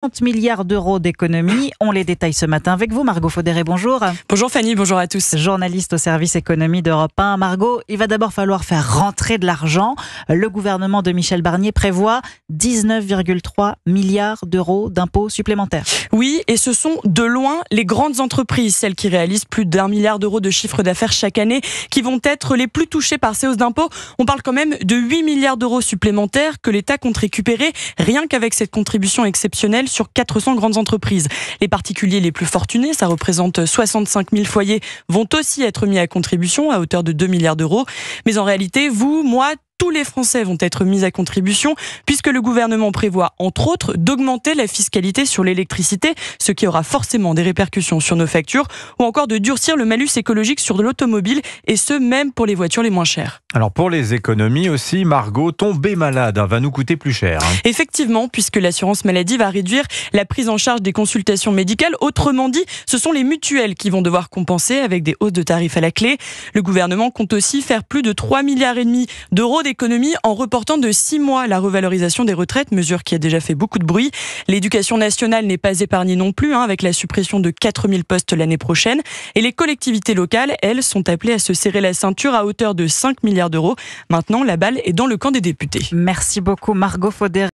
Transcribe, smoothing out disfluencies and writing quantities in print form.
30 milliards d'euros d'économies. On les détaille ce matin avec vous, Margot Faudéré. Bonjour. Bonjour Fanny, bonjour à tous. Journaliste au service économie d'Europe 1. Margot, il va d'abord falloir faire rentrer de l'argent. Le gouvernement de Michel Barnier prévoit 19,3 milliards d'euros d'impôts supplémentaires. Oui, et ce sont de loin les grandes entreprises, celles qui réalisent plus d'1 milliard d'euros de chiffre d'affaires chaque année, qui vont être les plus touchées par ces hausses d'impôts. On parle quand même de 8 milliards d'euros supplémentaires que l'État compte récupérer rien qu'avec cette contribution exceptionnelle sur 400 grandes entreprises. Les particuliers les plus fortunés, ça représente 65 000 foyers, vont aussi être mis à contribution à hauteur de 2 milliards d'euros. Mais en réalité, vous, moi, tous les Français vont être mis à contribution puisque le gouvernement prévoit, entre autres, d'augmenter la fiscalité sur l'électricité, ce qui aura forcément des répercussions sur nos factures, ou encore de durcir le malus écologique sur de l'automobile, et ce, même pour les voitures les moins chères. Alors pour les économies aussi, Margot, tomber malade va nous coûter plus cher. Effectivement, puisque l'assurance maladie va réduire la prise en charge des consultations médicales. Autrement dit, ce sont les mutuelles qui vont devoir compenser avec des hausses de tarifs à la clé. Le gouvernement compte aussi faire plus de 3,5 milliards d'euros d'économies en reportant de 6 mois la revalorisation des retraites, mesure qui a déjà fait beaucoup de bruit. L'éducation nationale n'est pas épargnée non plus, avec la suppression de 4000 postes l'année prochaine. Et les collectivités locales, elles, sont appelées à se serrer la ceinture à hauteur de 5 milliards d'euros. Maintenant, la balle est dans le camp des députés. Merci beaucoup, Margot Faudéré.